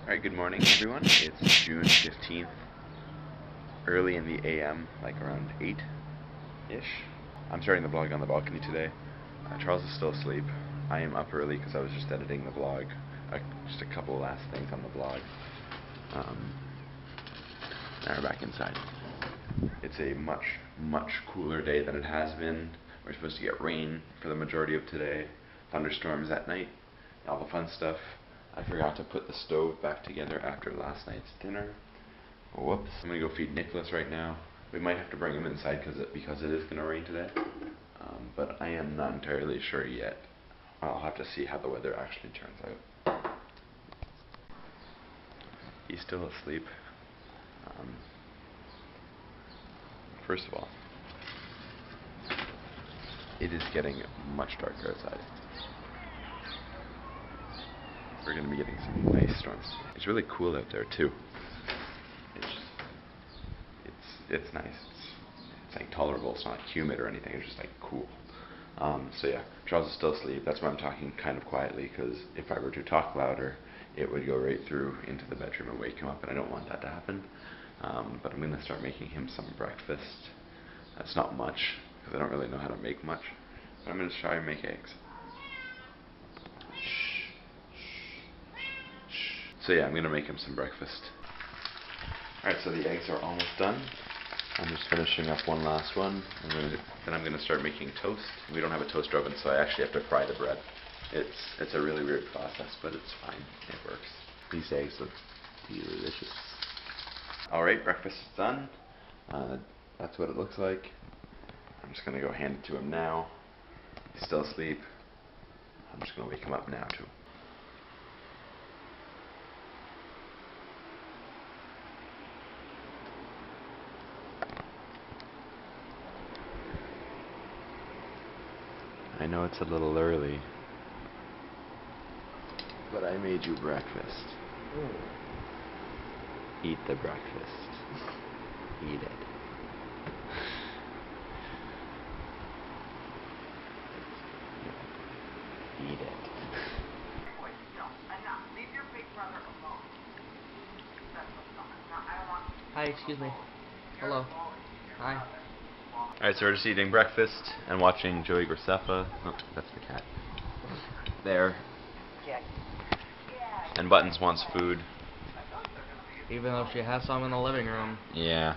Alright, good morning everyone. It's June 15th, early in the AM, like around 8-ish. I'm starting the vlog on the balcony today. Charles is still asleep. I am up early because I was just editing the vlog. Just a couple last things on the vlog. Now we're back inside. It's a much cooler day than it has been. We're supposed to get rain for the majority of today. Thunderstorms at night. All the fun stuff. I forgot to put the stove back together after last night's dinner. Whoops. I'm gonna go feed Nicholas right now. We might have to bring him inside because it is gonna rain today. But I am not entirely sure yet. I'll have to see how the weather actually turns out. He's still asleep. First of all, it is getting much darker outside. We're going to be getting some nice storms. It's really cool out there too. It's nice. It's like tolerable. It's not like humid or anything. It's just like cool. So yeah, Charles is still asleep. That's why I'm talking kind of quietly, because if I were to talk louder, it would go right through into the bedroom and wake him up, and I don't want that to happen. But I'm going to start making him some breakfast. That's not much, because I don't really know how to make much. But I'm going to try and make eggs. So yeah, I'm going to make him some breakfast. Alright, so the eggs are almost done. I'm just finishing up one last one. Then I'm going to start making toast. We don't have a toaster oven, so I actually have to fry the bread. It's a really weird process, but it's fine. It works. These eggs look delicious. Alright, breakfast is done. That's what it looks like. I'm just going to go hand it to him now. He's still asleep. I'm just going to wake him up now too. I know it's a little early, but I made you breakfast. Eat the breakfast. Eat it. Eat it. Hi, excuse me. Hello. Hi. Alright, so we're just eating breakfast and watching Joey Graceffa. Oh, that's the cat. There. And Buttons wants food. Even though she has some in the living room. Yeah.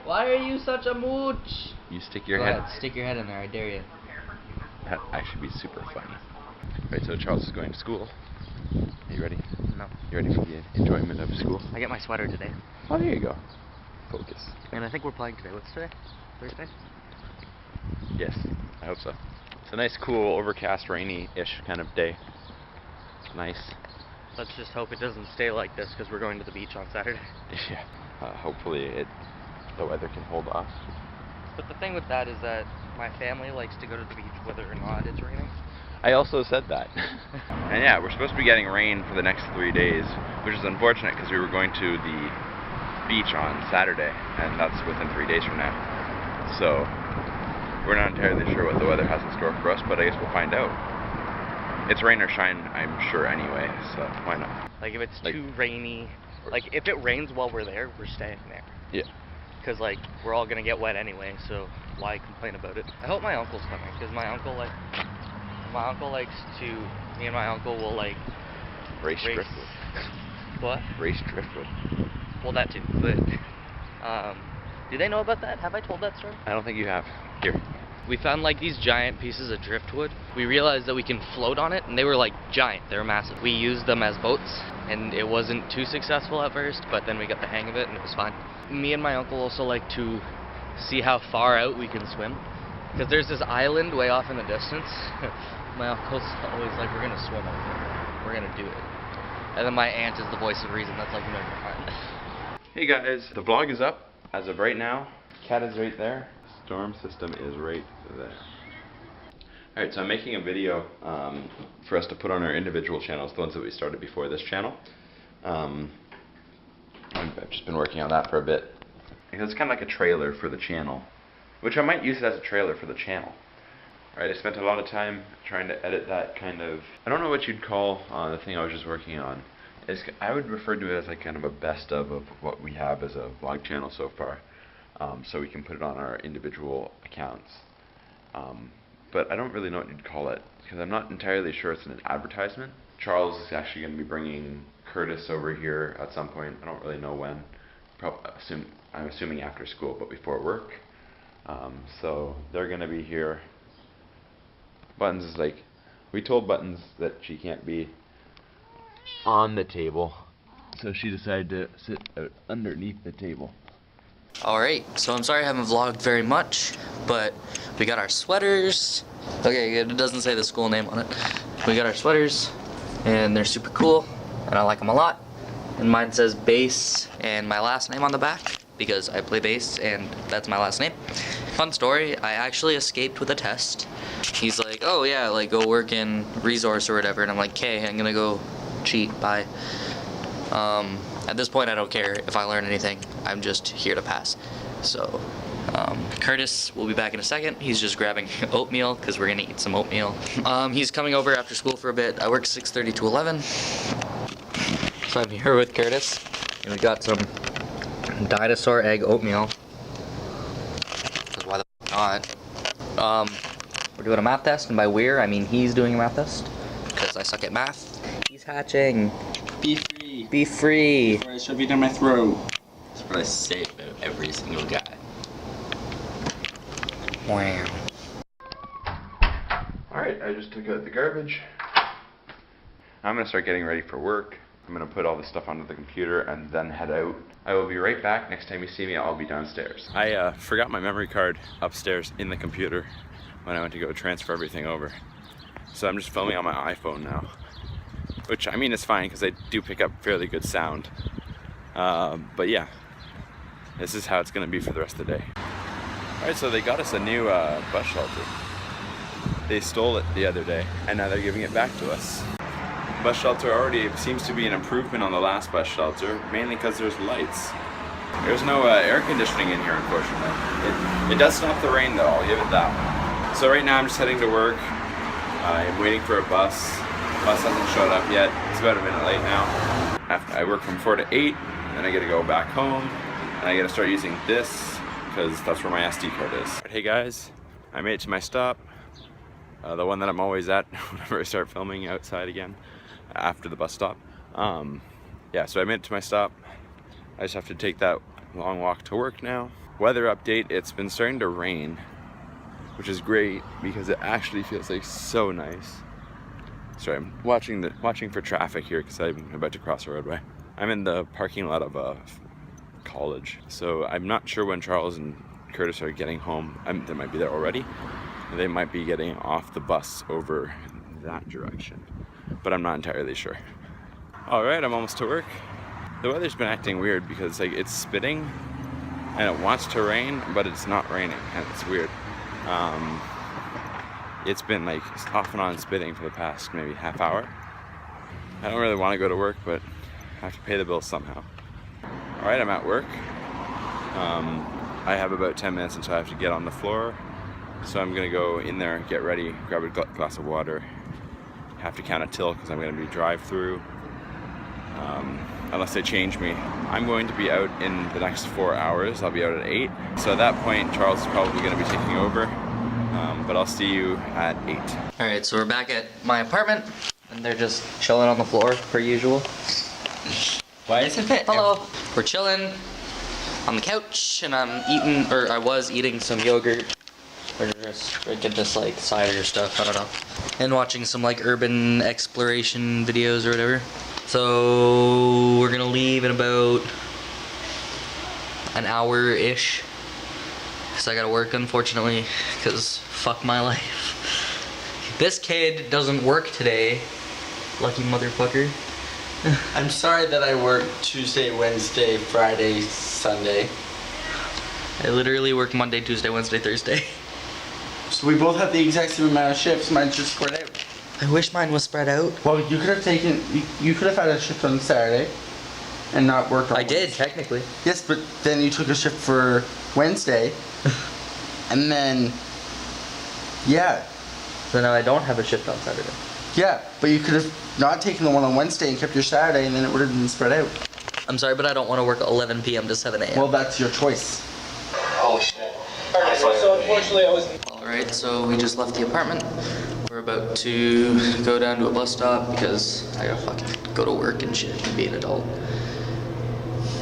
Why are you such a mooch? You stick your Go head. ahead, stick your head in there, I dare you. That actually be super funny. Right, so Charles is going to school. Are you ready? No. You ready for the enjoyment of school? I get my sweater today. Oh, there you go. Focus. And I think we're playing today. What's today? Thursday? Yes, I hope so. It's a nice, cool, overcast, rainy-ish kind of day. Nice. Let's just hope it doesn't stay like this, because we're going to the beach on Saturday. Yeah. Hopefully the weather can hold off. But the thing with that is that my family likes to go to the beach whether or not it's raining. I also said that. And yeah, we're supposed to be getting rain for the next 3 days, which is unfortunate because we were going to the beach on Saturday, and that's within 3 days from now. So we're not entirely sure what the weather has in store for us, but I guess we'll find out. It's rain or shine, I'm sure anyway, so why not? Like if it's too rainy, like if it rains while we're there, we're staying there. Yeah. Because like we're all gonna get wet anyway, so why complain about it? I hope my uncle's coming, because my uncle likes to. Me and my uncle will like Race driftwood. What? Race driftwood. Well, that too. But do they know about that? Have I told that story? I don't think you have. Here. We found like these giant pieces of driftwood. We realized that we can float on it, and they were like giant. They were massive. We used them as boats, and it wasn't too successful at first, but then we got the hang of it, and it was fine. Me and my uncle also like to see how far out we can swim, because there's this island way off in the distance. My uncle's always like, we're gonna swim over there. We're gonna do it. And then my aunt is the voice of reason. That's like, no, you're fine. Hey guys, the vlog is up as of right now. Cat is right there. Storm system is right there. Alright, so I'm making a video for us to put on our individual channels, the ones that we started before this channel. I've just been working on that for a bit. Because it's kind of like a trailer for the channel, which I might use it as a trailer for the channel. Alright, I spent a lot of time trying to edit that kind of, I don't know what you'd call the thing I was just working on. I would refer to it as like kind of a best of what we have as a vlog channel so far, so we can put it on our individual accounts. But I don't really know what you'd call it, because I'm not entirely sure it's an advertisement. Charles is actually going to be bringing Curtis over here at some point. I don't really know when. I'm assuming after school, but before work. So they're going to be here. Buttons is like, we told Buttons that she can't be on the table, so she decided to sit out underneath the table. Alright, so I'm sorry I haven't vlogged very much, but we got our sweaters. Okay, it doesn't say the school name on it. We got our sweaters, and they're super cool, and I like them a lot. And mine says bass and my last name on the back, because I play bass and that's my last name. Fun story, I actually escaped with a test. He's like, oh yeah, like go work in resource or whatever, and I'm like, okay, I'm gonna go cheat, bye. At this point I don't care if I learn anything, I'm just here to pass. So, Curtis will be back in a second. He's just grabbing oatmeal, because we're gonna eat some oatmeal. He's coming over after school for a bit. I work 6:30 to 11. So I'm here with Curtis, and we got some dinosaur egg oatmeal. Because why the f not? We're doing a math test, and by we're, I mean he's doing a math test. Because I suck at math. He's hatching. Be free. Be free. Before I shove you down my throat. That's what I say about every single guy. Wow. Alright, I just took out the garbage. I'm going to start getting ready for work. I'm going to put all this stuff onto the computer and then head out. I will be right back. Next time you see me, I'll be downstairs. I forgot my memory card upstairs in the computer when I went to go transfer everything over. So I'm just filming on my iPhone now. Which, I mean, is fine because I do pick up fairly good sound. But yeah, this is how it's going to be for the rest of the day. Alright, so they got us a new bus shelter. They stole it the other day, and now they're giving it back to us. Bus shelter already seems to be an improvement on the last bus shelter, mainly because there's lights. There's no air conditioning in here, unfortunately. It does stop the rain, though, I'll give it that. So right now I'm just heading to work. I'm waiting for a bus. Bus hasn't showed up yet. It's about a minute late now. I work from 4 to 8, then I get to go back home, and I get to start using this, because that's where my SD card is. Hey guys, I made it to my stop. The one that I'm always at whenever I start filming outside again, after the bus stop. Yeah, so I made it to my stop. I just have to take that long walk to work now. Weather update, it's been starting to rain, which is great because it actually feels like so nice. Sorry, I'm watching for traffic here because I'm about to cross a roadway. I'm in the parking lot of a college, so I'm not sure when Charles and Curtis are getting home. They might be there already. They might be getting off the bus over that direction, but I'm not entirely sure. All right, I'm almost to work. The weather's been acting weird because like it's spitting and it wants to rain, but it's not raining, and it's weird. It's been like off and on spitting for the past maybe half hour. I don't really want to go to work, but I have to pay the bills somehow. All right, I'm at work. I have about 10 minutes until I have to get on the floor. So I'm gonna go in there, get ready, grab a glass of water. Have to count a till because I'm gonna be drive-through. Unless they change me. I'm going to be out in the next 4 hours. I'll be out at 8. So at that point, Charles is probably gonna be taking over. But I'll see you at 8. Alright, so we're back at my apartment, and they're just chilling on the floor, per usual. Why isn't it? Hello. We're chilling on the couch, and I was eating some yogurt. Or just drinking this like cider stuff, I don't know. And watching some like urban exploration videos or whatever. So we're gonna leave in about an hour-ish. Cause I gotta work, unfortunately, cause fuck my life. This kid doesn't work today. Lucky motherfucker. I'm sorry that I work Tuesday, Wednesday, Friday, Sunday. I literally work Monday, Tuesday, Wednesday, Thursday. So we both have the exact same amount of shifts, mine's just spread out. I wish mine was spread out. Well, you could have had a shift on Saturday and not worked on I did, Wednesday. technically. Yes, but then you took a shift for Wednesday, and then, yeah. So now I don't have a shift on Saturday. Yeah, but you could have not taken the one on Wednesday and kept your Saturday, and then it would have been spread out. I'm sorry, but I don't want to work 11 p.m. to 7 a.m. Well, that's your choice. Oh shit. Alright, so unfortunately I was... Alright, so we just left the apartment. We're about to go down to a bus stop because I gotta fucking go to work and shit and be an adult.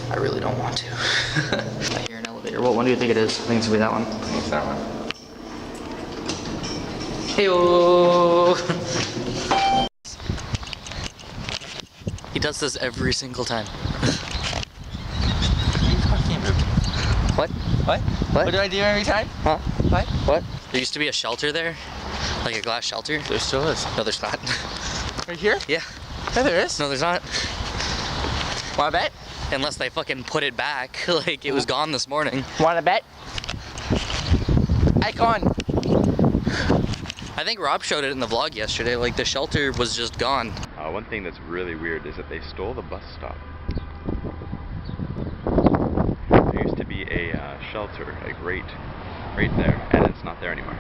I really don't want to. I hear an elevator. What one do you think it is? I think it's gonna be that one. I think it's that one. Heyo! He does this every single time. What? What? What? What do I do every time? Huh? What? What? There used to be a shelter there, like a glass shelter. There still is. No, there's not. Right here? Yeah. Yeah, there is. No, there's not. Wanna bet? Unless they fucking put it back, like it was gone this morning. Wanna bet? Icon. I think Rob showed it in the vlog yesterday, like the shelter was just gone. One thing that's really weird is that they stole the bus stop. There used to be a shelter, like right there, and it's not there anymore.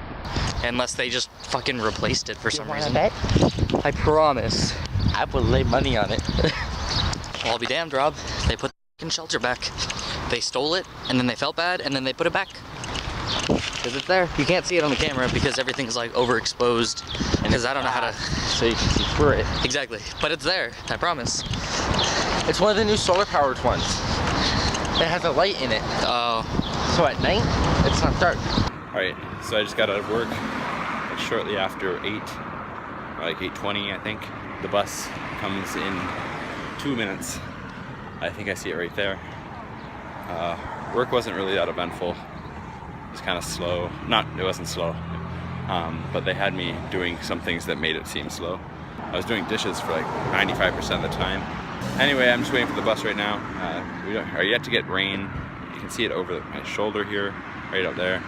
Unless they just fucking replaced it for some reason. Bet? I promise. I would lay money on it. Well, I'll be damned, Rob. They put the fucking shelter back. They stole it, and then they felt bad, and then they put it back. Because it's there. You can't see it on the camera because everything's like overexposed. Because I don't know how to... So you can see through it. Exactly. But it's there, I promise. It's one of the new solar powered ones. It has a light in it. Oh. So at night, it's not dark. Alright, so I just got out of work shortly after 8, or like 8:20 I think. The bus comes in 2 minutes. I think I see it right there. Work wasn't really that eventful. It was kind of slow. It wasn't slow. But they had me doing some things that made it seem slow. I was doing dishes for like 95% of the time. Anyway, I'm just waiting for the bus right now. We are yet to get rain. You can see it over my shoulder here, right up there.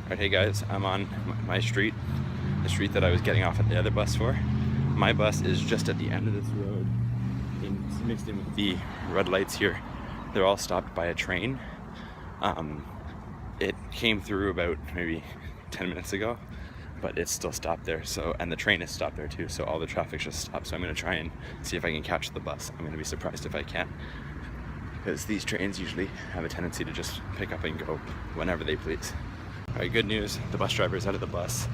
Alright, hey guys, I'm on my street, the street that I was getting off at the other bus for. My bus is just at the end of this road, mixed in with the red lights here. They're all stopped by a train. It came through about maybe 10 minutes ago, but it's still stopped there. So, and the train is stopped there too, so all the traffic's just stopped. So I'm gonna try and see if I can catch the bus. I'm gonna be surprised if I can, because these trains usually have a tendency to just pick up and go whenever they please. Alright, good news, the bus driver is out of the bus.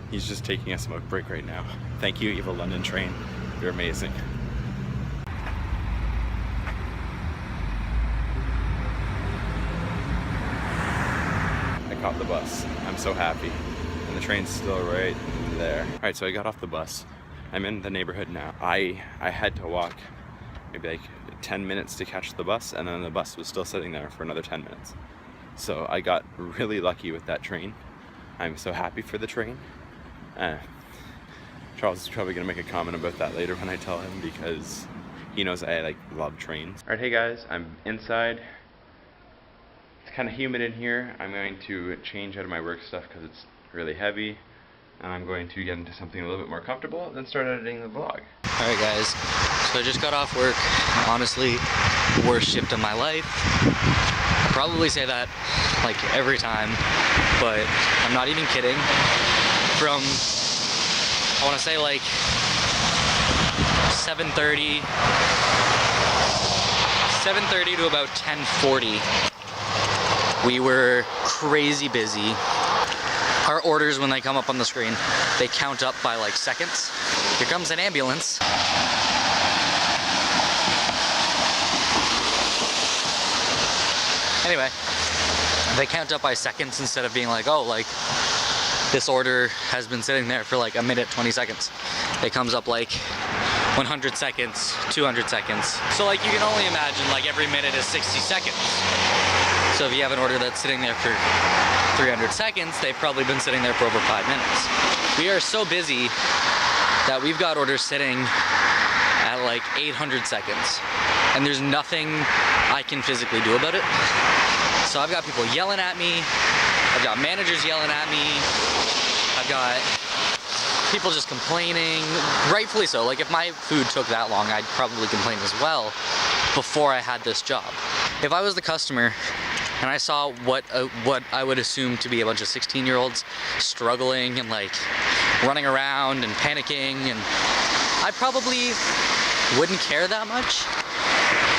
He's just taking a smoke break right now. Thank you, Evil London Train. You're amazing. I caught the bus. I'm so happy. And the train's still right there. Alright, so I got off the bus. I'm in the neighborhood now. I had to walk maybe like 10 minutes to catch the bus, and then the bus was still sitting there for another 10 minutes. So I got really lucky with that train. I'm so happy for the train. Charles is probably gonna make a comment about that later when I tell him, because he knows I like love trains. Alright, hey guys, I'm inside. It's kind of humid in here. I'm going to change out of my work stuff because it's really heavy, and I'm going to get into something a little bit more comfortable and then start editing the vlog. Alright guys, so I just got off work. Honestly, worst shift of my life. I probably say that like every time, but I'm not even kidding. From, I want to say like 7:30 to about 10:40. We were crazy busy. Our orders, when they come up on the screen, they count up by like seconds. Here comes an ambulance. Anyway, they count up by seconds instead of being like, oh, like this order has been sitting there for like a minute, 20 seconds. It comes up like 100 seconds, 200 seconds. So like you can only imagine like every minute is 60 seconds. So if you have an order that's sitting there for 300 seconds, they've probably been sitting there for over 5 minutes. We are so busy that we've got orders sitting at like 800 seconds, and there's nothing I can physically do about it. So I've got people yelling at me, I've got managers yelling at me, I've got people just complaining, rightfully so. Like if my food took that long, I'd probably complain as well before I had this job. If I was the customer and I saw what I would assume to be a bunch of 16-year-olds struggling and like running around and panicking, and I probably wouldn't care that much.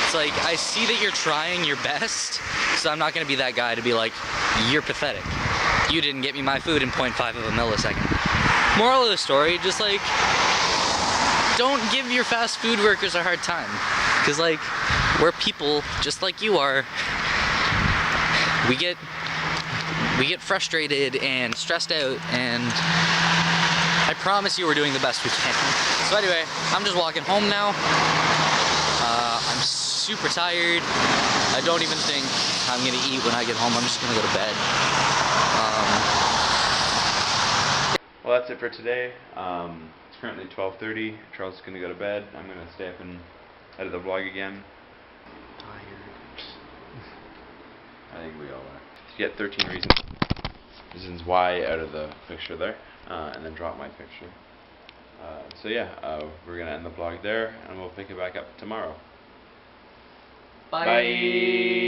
It's like, I see that you're trying your best, so I'm not gonna be that guy to be like, you're pathetic. You didn't get me my food in 0.5 of a millisecond. Moral of the story, just like, don't give your fast food workers a hard time. Cause like, we're people just like you are. We get frustrated and stressed out, and I promise you we're doing the best we can. So anyway, I'm just walking home now. I'm super tired. I don't even think I'm gonna eat when I get home. I'm just gonna go to bed. Well, that's it for today. It's currently 12:30. Charles is gonna go to bed. I'm gonna stay up and edit the vlog again. Tired. I think we all are. You get 13 reasons why out of the picture there, and then drop my picture. So yeah, we're gonna end the vlog there, and we'll pick it back up tomorrow. Bye. Bye.